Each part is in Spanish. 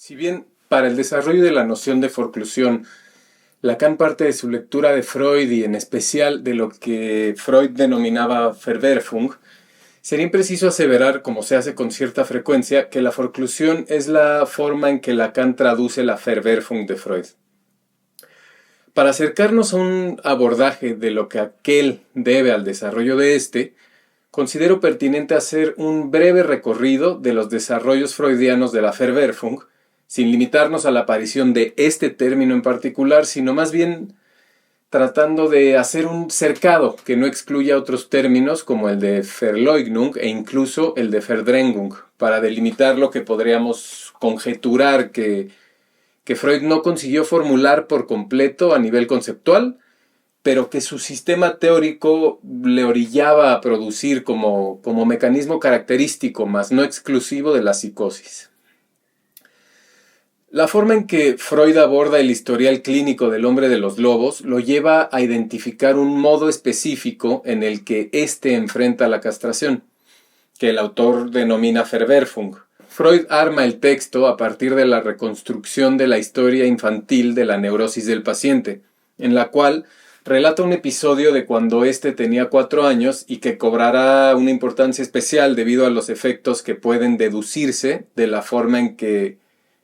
Si bien para el desarrollo de la noción de forclusión, Lacan parte de su lectura de Freud y en especial de lo que Freud denominaba Verwerfung, sería impreciso aseverar, como se hace con cierta frecuencia, que la forclusión es la forma en que Lacan traduce la Verwerfung de Freud. Para acercarnos a un abordaje de lo que aquel debe al desarrollo de este, considero pertinente hacer un breve recorrido de los desarrollos freudianos de la Verwerfung, sin limitarnos a la aparición de este término en particular, sino más bien tratando de hacer un cercado que no excluya otros términos como el de Verleugnung e incluso el de Verdrängung, para delimitar lo que podríamos conjeturar que Freud no consiguió formular por completo a nivel conceptual, pero que su sistema teórico le orillaba a producir como mecanismo característico, mas no exclusivo de la psicosis. La forma en que Freud aborda el historial clínico del hombre de los lobos lo lleva a identificar un modo específico en el que éste enfrenta la castración, que el autor denomina Verwerfung. Freud arma el texto a partir de la reconstrucción de la historia infantil de la neurosis del paciente, en la cual relata un episodio de cuando éste tenía 4 años y que cobrará una importancia especial debido a los efectos que pueden deducirse de la forma en que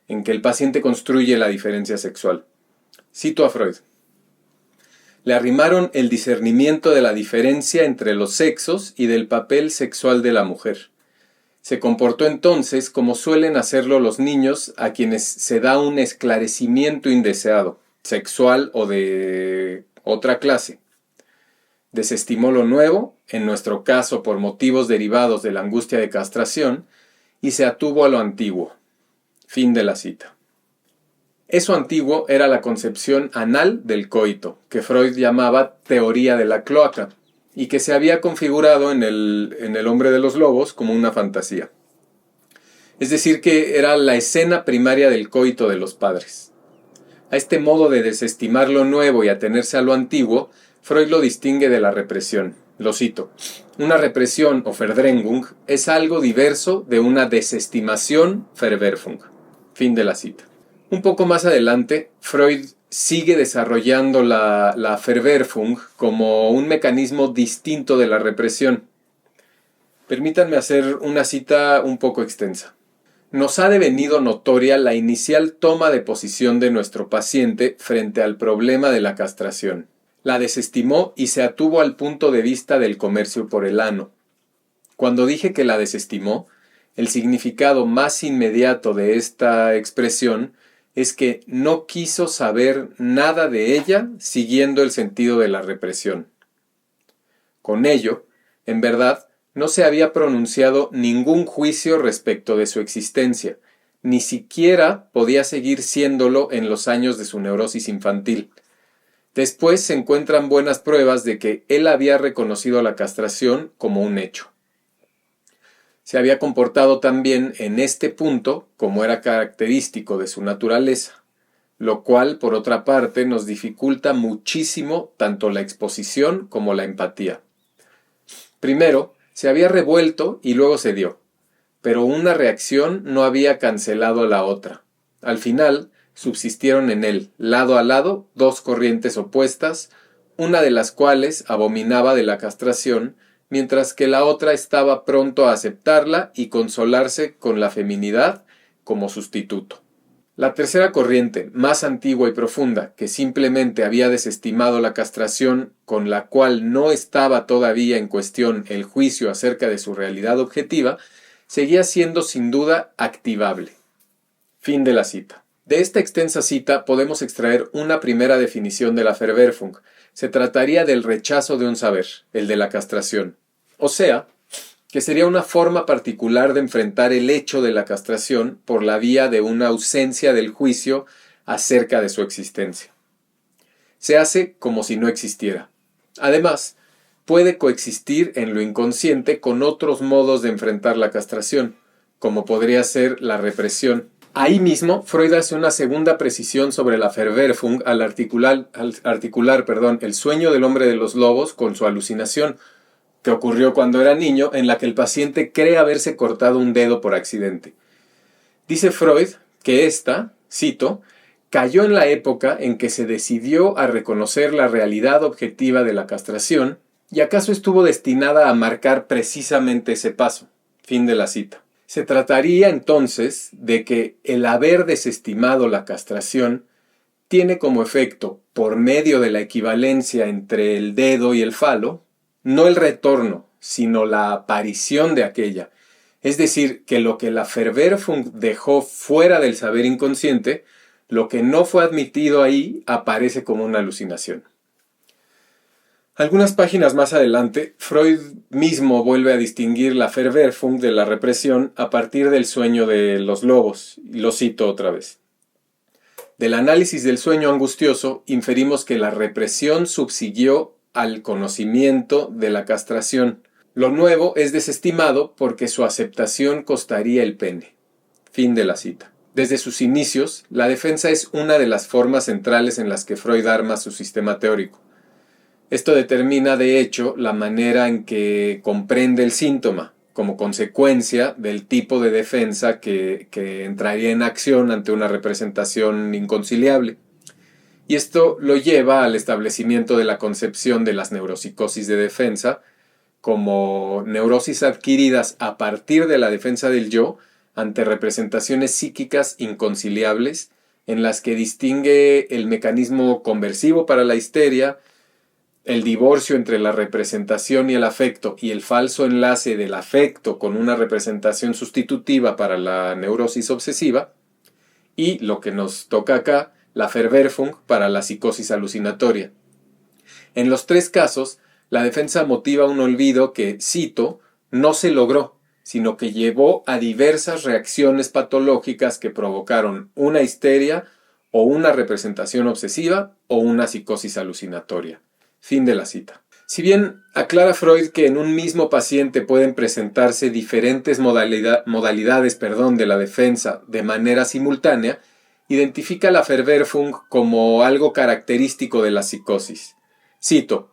el paciente construye la diferencia sexual. Cito a Freud. Le arrimaron el discernimiento de la diferencia entre los sexos y del papel sexual de la mujer. Se comportó entonces como suelen hacerlo los niños a quienes se da un esclarecimiento indeseado, sexual o de otra clase. Desestimó lo nuevo, en nuestro caso por motivos derivados de la angustia de castración, y se atuvo a lo antiguo. Fin de la cita. Eso antiguo era la concepción anal del coito, que Freud llamaba teoría de la cloaca, y que se había configurado en el hombre de los lobos como una fantasía. Es decir, que era la escena primaria del coito de los padres. A este modo de desestimar lo nuevo y atenerse a lo antiguo, Freud lo distingue de la represión. Lo cito. Una represión o Verdrängung es algo diverso de una desestimación Verwerfung. Fin de la cita. Un poco más adelante, Freud sigue desarrollando la Verwerfung como un mecanismo distinto de la represión. Permítanme hacer una cita un poco extensa. Nos ha devenido notoria la inicial toma de posición de nuestro paciente frente al problema de la castración. La desestimó y se atuvo al punto de vista del comercio por el ano. Cuando dije que la desestimó, el significado más inmediato de esta expresión es que no quiso saber nada de ella siguiendo el sentido de la represión. Con ello, en verdad, no se había pronunciado ningún juicio respecto de su existencia, ni siquiera podía seguir siéndolo en los años de su neurosis infantil. Después se encuentran buenas pruebas de que él había reconocido la castración como un hecho. Se había comportado también en este punto como era característico de su naturaleza, lo cual, por otra parte, nos dificulta muchísimo tanto la exposición como la empatía. Primero, se había revuelto y luego cedió, pero una reacción no había cancelado la otra. Al final, subsistieron en él, lado a lado, dos corrientes opuestas, una de las cuales abominaba de la castración, mientras que la otra estaba pronto a aceptarla y consolarse con la feminidad como sustituto. La tercera corriente, más antigua y profunda, que simplemente había desestimado la castración, con la cual no estaba todavía en cuestión el juicio acerca de su realidad objetiva, seguía siendo sin duda activable. Fin de la cita. De esta extensa cita podemos extraer una primera definición de la Verwerfung. Se trataría del rechazo de un saber, el de la castración. O sea, que sería una forma particular de enfrentar el hecho de la castración por la vía de una ausencia del juicio acerca de su existencia. Se hace como si no existiera. Además, puede coexistir en lo inconsciente con otros modos de enfrentar la castración, como podría ser la represión. Ahí mismo, Freud hace una segunda precisión sobre la Verwerfung al articular el sueño del hombre de los lobos con su alucinación, que ocurrió cuando era niño, en la que el paciente cree haberse cortado un dedo por accidente. Dice Freud que ésta, cito, cayó en la época en que se decidió a reconocer la realidad objetiva de la castración y acaso estuvo destinada a marcar precisamente ese paso. Fin de la cita. Se trataría entonces de que el haber desestimado la castración tiene como efecto, por medio de la equivalencia entre el dedo y el falo, no el retorno, sino la aparición de aquella. Es decir, que lo que la Verwerfung dejó fuera del saber inconsciente, lo que no fue admitido ahí, aparece como una alucinación. Algunas páginas más adelante, Freud mismo vuelve a distinguir la Verwerfung de la represión a partir del sueño de los lobos, y lo cito otra vez. Del análisis del sueño angustioso, inferimos que la represión subsiguió al conocimiento de la castración. Lo nuevo es desestimado porque su aceptación costaría el pene. Fin de la cita. Desde sus inicios, la defensa es una de las formas centrales en las que Freud arma su sistema teórico. Esto determina, de hecho, la manera en que comprende el síntoma, como consecuencia del tipo de defensa que entraría en acción ante una representación inconciliable. Y esto lo lleva al establecimiento de la concepción de las neuropsicosis de defensa como neurosis adquiridas a partir de la defensa del yo ante representaciones psíquicas inconciliables en las que distingue el mecanismo conversivo para la histeria, el divorcio entre la representación y el afecto y el falso enlace del afecto con una representación sustitutiva para la neurosis obsesiva, y lo que nos toca acá, la Verwerfung para la psicosis alucinatoria. En los tres casos, la defensa motiva un olvido que, cito, no se logró, sino que llevó a diversas reacciones patológicas que provocaron una histeria o una representación obsesiva o una psicosis alucinatoria. Fin de la cita. Si bien aclara Freud que en un mismo paciente pueden presentarse diferentes modalidades de la defensa de manera simultánea, identifica la Verwerfung como algo característico de la psicosis. Cito,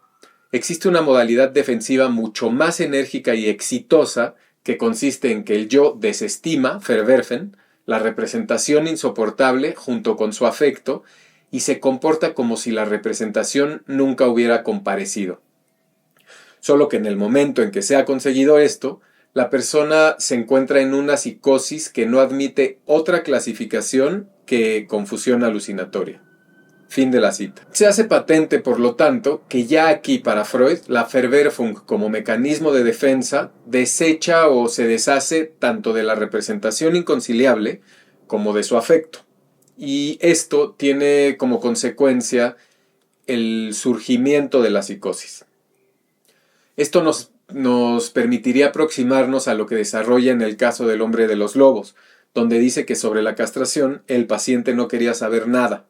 existe una modalidad defensiva mucho más enérgica y exitosa que consiste en que el yo desestima, verwerfen, la representación insoportable junto con su afecto y se comporta como si la representación nunca hubiera comparecido. Solo que en el momento en que se ha conseguido esto, la persona se encuentra en una psicosis que no admite otra clasificación que confusión alucinatoria. Fin de la cita. Se hace patente, por lo tanto, que ya aquí para Freud, la Verwerfung como mecanismo de defensa desecha o se deshace tanto de la representación inconciliable como de su afecto. Y esto tiene como consecuencia el surgimiento de la psicosis. Esto nos permitiría aproximarnos a lo que desarrolla en el caso del hombre de los lobos, donde dice que sobre la castración el paciente no quería saber nada.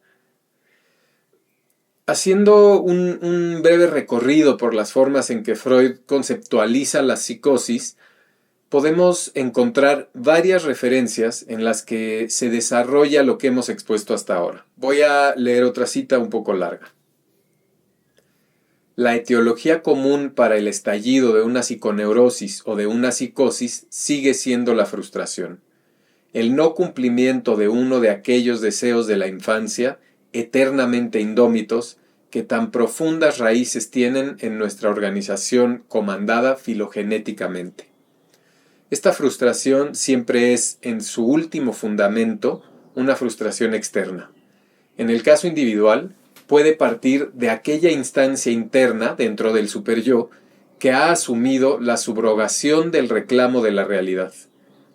Haciendo un breve recorrido por las formas en que Freud conceptualiza la psicosis, podemos encontrar varias referencias en las que se desarrolla lo que hemos expuesto hasta ahora. Voy a leer otra cita un poco larga. La etiología común para el estallido de una psiconeurosis o de una psicosis sigue siendo la frustración. El no cumplimiento de uno de aquellos deseos de la infancia, eternamente indómitos, que tan profundas raíces tienen en nuestra organización comandada filogenéticamente. Esta frustración siempre es, en su último fundamento, una frustración externa. En el caso individual, puede partir de aquella instancia interna dentro del superyo que ha asumido la subrogación del reclamo de la realidad.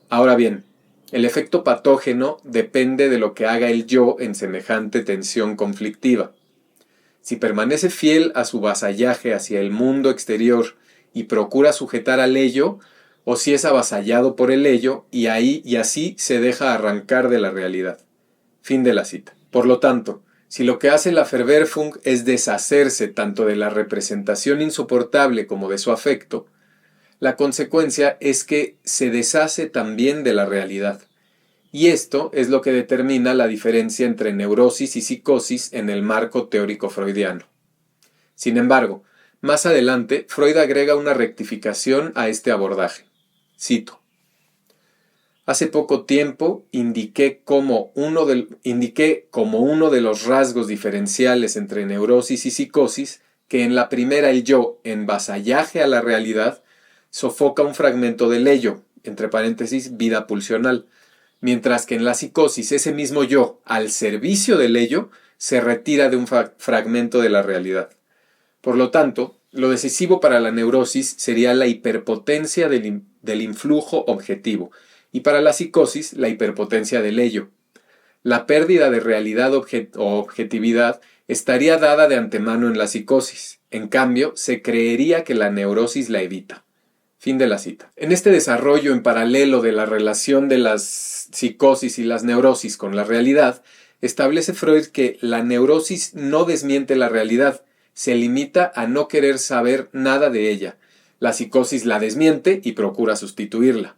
Ahora bien, el efecto patógeno depende de lo que haga el yo en semejante tensión conflictiva. Si permanece fiel a su vasallaje hacia el mundo exterior y procura sujetar al ello, o si es avasallado por el ello y así se deja arrancar de la realidad. Fin de la cita. Por lo tanto, si lo que hace la Verwerfung es deshacerse tanto de la representación insoportable como de su afecto, la consecuencia es que se deshace también de la realidad. Y esto es lo que determina la diferencia entre neurosis y psicosis en el marco teórico freudiano. Sin embargo, más adelante, Freud agrega una rectificación a este abordaje. Cito. Hace poco tiempo indiqué como uno de los rasgos diferenciales entre neurosis y psicosis que en la primera el yo, en vasallaje a la realidad, sofoca un fragmento del ello, entre paréntesis, vida pulsional, mientras que en la psicosis ese mismo yo, al servicio del ello, se retira de un fragmento de la realidad. Por lo tanto, lo decisivo para la neurosis sería la hiperpotencia del influjo objetivo, y para la psicosis, la hiperpotencia del ello. La pérdida de realidad o objetividad estaría dada de antemano en la psicosis. En cambio, se creería que la neurosis la evita. Fin de la cita. En este desarrollo en paralelo de la relación de las psicosis y las neurosis con la realidad, establece Freud que la neurosis no desmiente la realidad, se limita a no querer saber nada de ella. La psicosis la desmiente y procura sustituirla.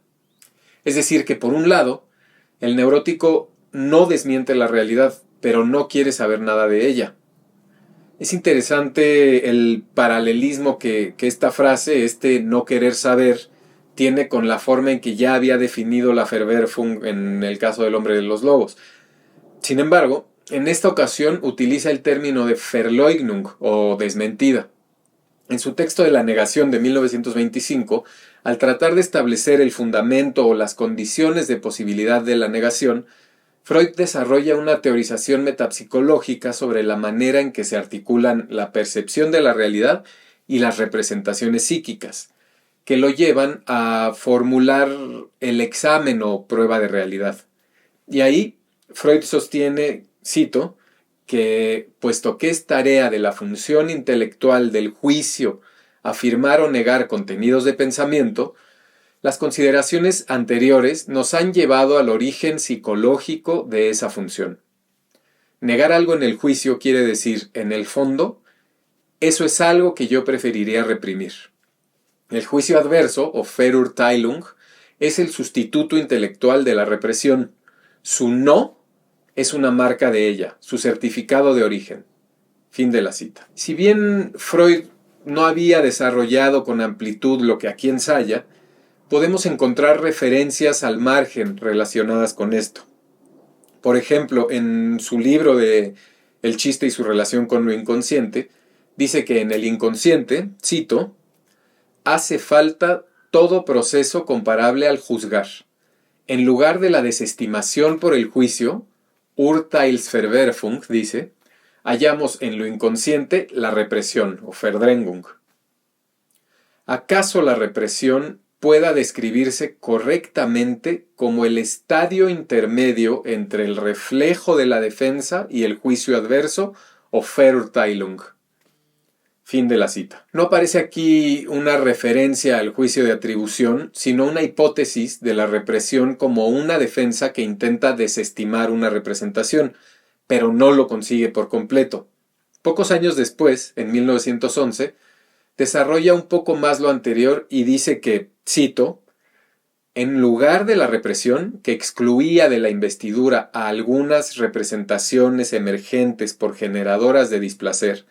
Es decir, que por un lado, el neurótico no desmiente la realidad, pero no quiere saber nada de ella. Es interesante el paralelismo que esta frase, este no querer saber, tiene con la forma en que ya había definido la Verwerfung en el caso del hombre de los lobos. Sin embargo, en esta ocasión utiliza el término de Verleugnung o desmentida. En su texto de la negación de 1925, al tratar de establecer el fundamento o las condiciones de posibilidad de la negación, Freud desarrolla una teorización metapsicológica sobre la manera en que se articulan la percepción de la realidad y las representaciones psíquicas, que lo llevan a formular el examen o prueba de realidad. Y ahí Freud sostiene, cito, que, puesto que es tarea de la función intelectual del juicio afirmar o negar contenidos de pensamiento, las consideraciones anteriores nos han llevado al origen psicológico de esa función. Negar algo en el juicio quiere decir, en el fondo, eso es algo que yo preferiría reprimir. El juicio adverso, o Verurteilung, es el sustituto intelectual de la represión. Su no es una marca de ella, su certificado de origen. Fin de la cita. Si bien Freud no había desarrollado con amplitud lo que aquí ensaya, podemos encontrar referencias al margen relacionadas con esto. Por ejemplo, en su libro de El chiste y su relación con lo inconsciente, dice que en el inconsciente, cito, hace falta todo proceso comparable al juzgar. En lugar de la desestimación por el juicio, Urteilsverwerfung, dice, hallamos en lo inconsciente la represión, o Verdrängung. ¿Acaso la represión pueda describirse correctamente como el estadio intermedio entre el reflejo de la defensa y el juicio adverso, o Verurteilung? Fin de la cita. No aparece aquí una referencia al juicio de atribución, sino una hipótesis de la represión como una defensa que intenta desestimar una representación, pero no lo consigue por completo. Pocos años después, en 1911, desarrolla un poco más lo anterior y dice que, cito, en lugar de la represión que excluía de la investidura a algunas representaciones emergentes por generadoras de displacer,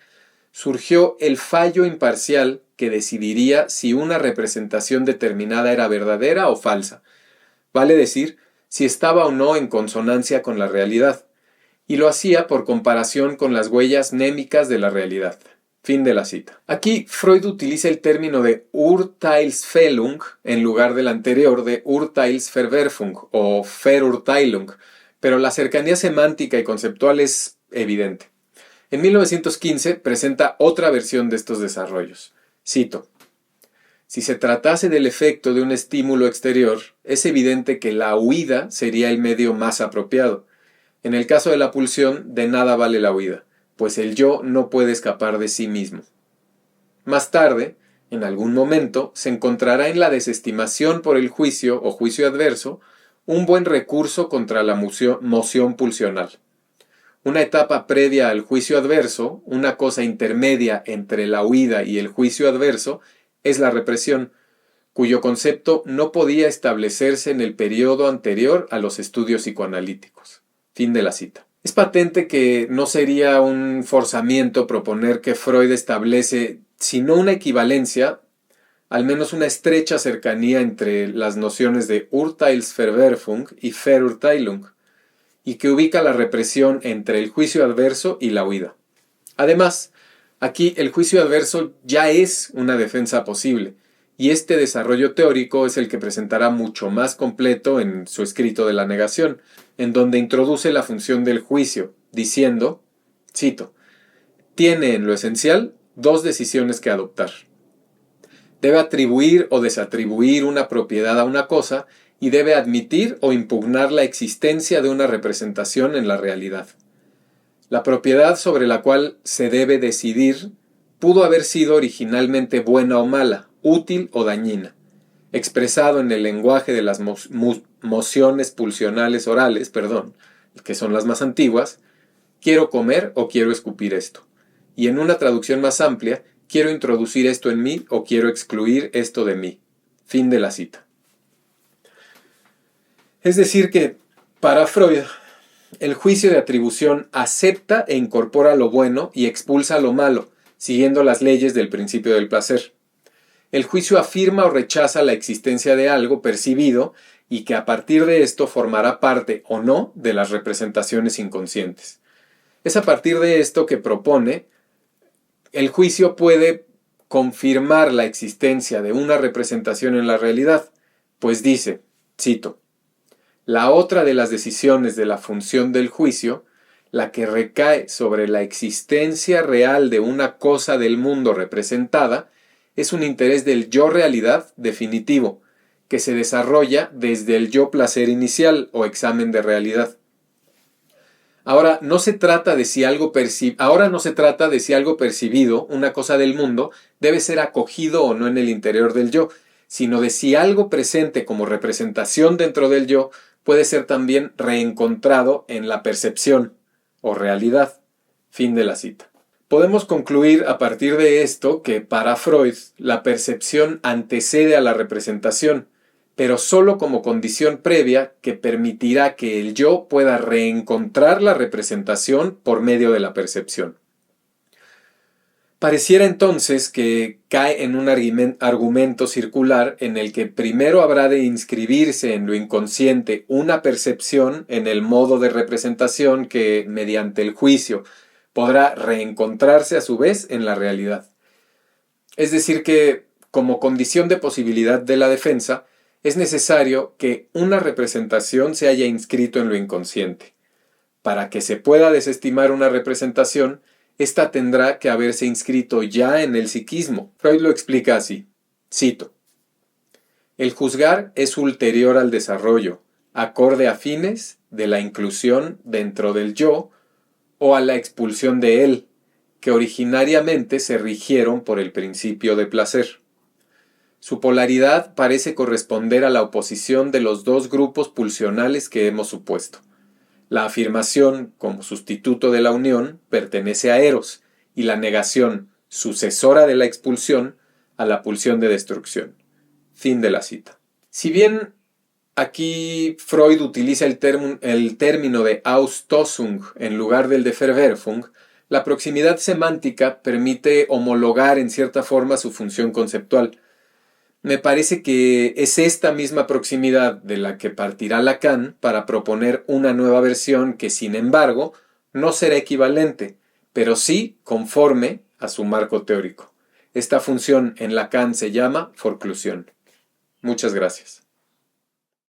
surgió el fallo imparcial que decidiría si una representación determinada era verdadera o falsa, vale decir, si estaba o no en consonancia con la realidad, y lo hacía por comparación con las huellas némicas de la realidad. Fin de la cita. Aquí Freud utiliza el término de Urteilsfällung en lugar del anterior de Urteilsverwerfung o Verurteilung, pero la cercanía semántica y conceptual es evidente. En 1915 presenta otra versión de estos desarrollos. Cito, si se tratase del efecto de un estímulo exterior, es evidente que la huida sería el medio más apropiado. En el caso de la pulsión, de nada vale la huida, pues el yo no puede escapar de sí mismo. Más tarde, en algún momento, se encontrará en la desestimación por el juicio o juicio adverso un buen recurso contra la moción pulsional. Una etapa previa al juicio adverso, una cosa intermedia entre la huida y el juicio adverso, es la represión, cuyo concepto no podía establecerse en el periodo anterior a los estudios psicoanalíticos. Fin de la cita. Es patente que no sería un forzamiento proponer que Freud establece, sino una equivalencia, al menos una estrecha cercanía entre las nociones de Urteilsverwerfung y Verurteilung, y que ubica la represión entre el juicio adverso y la huida. Además, aquí el juicio adverso ya es una defensa posible, y este desarrollo teórico es el que presentará mucho más completo en su escrito de la negación, en donde introduce la función del juicio, diciendo, cito, tiene en lo esencial dos decisiones que adoptar. Debe atribuir o desatribuir una propiedad a una cosa y debe admitir o impugnar la existencia de una representación en la realidad. La propiedad sobre la cual se debe decidir pudo haber sido originalmente buena o mala, útil o dañina, expresado en el lenguaje de las mociones pulsionales orales, que son las más antiguas, quiero comer o quiero escupir esto. Y en una traducción más amplia, quiero introducir esto en mí o quiero excluir esto de mí. Fin de la cita. Es decir que, para Freud, el juicio de atribución acepta e incorpora lo bueno y expulsa lo malo, siguiendo las leyes del principio del placer. El juicio afirma o rechaza la existencia de algo percibido y que a partir de esto formará parte o no de las representaciones inconscientes. Es a partir de esto que propone, el juicio puede confirmar la existencia de una representación en la realidad, pues dice, cito, la otra de las decisiones de la función del juicio, la que recae sobre la existencia real de una cosa del mundo representada, es un interés del yo realidad definitivo, que se desarrolla desde el yo placer inicial o examen de realidad. Ahora no se trata de si algo percibido, una cosa del mundo, debe ser acogido o no en el interior del yo, sino de si algo presente como representación dentro del yo puede ser también reencontrado en la percepción o realidad. Fin de la cita. Podemos concluir a partir de esto que para Freud la percepción antecede a la representación, pero solo como condición previa que permitirá que el yo pueda reencontrar la representación por medio de la percepción. Pareciera entonces que cae en un argumento circular en el que primero habrá de inscribirse en lo inconsciente una percepción en el modo de representación que, mediante el juicio, podrá reencontrarse a su vez en la realidad. Es decir que, como condición de posibilidad de la defensa, es necesario que una representación se haya inscrito en lo inconsciente. Para que se pueda desestimar una representación, esta tendrá que haberse inscrito ya en el psiquismo. Freud lo explica así, cito, el juzgar es ulterior al desarrollo, acorde a fines de la inclusión dentro del yo o a la expulsión de él, que originariamente se rigieron por el principio de placer. Su polaridad parece corresponder a la oposición de los dos grupos pulsionales que hemos supuesto. La afirmación, como sustituto de la unión, pertenece a Eros, y la negación, sucesora de la expulsión, a la pulsión de destrucción. Fin de la cita. Si bien aquí Freud utiliza el término de Austossung en lugar del de Verwerfung, la proximidad semántica permite homologar en cierta forma su función conceptual. Me parece que es esta misma proximidad de la que partirá Lacan para proponer una nueva versión que, sin embargo, no será equivalente, pero sí conforme a su marco teórico. Esta función en Lacan se llama forclusión. Muchas gracias.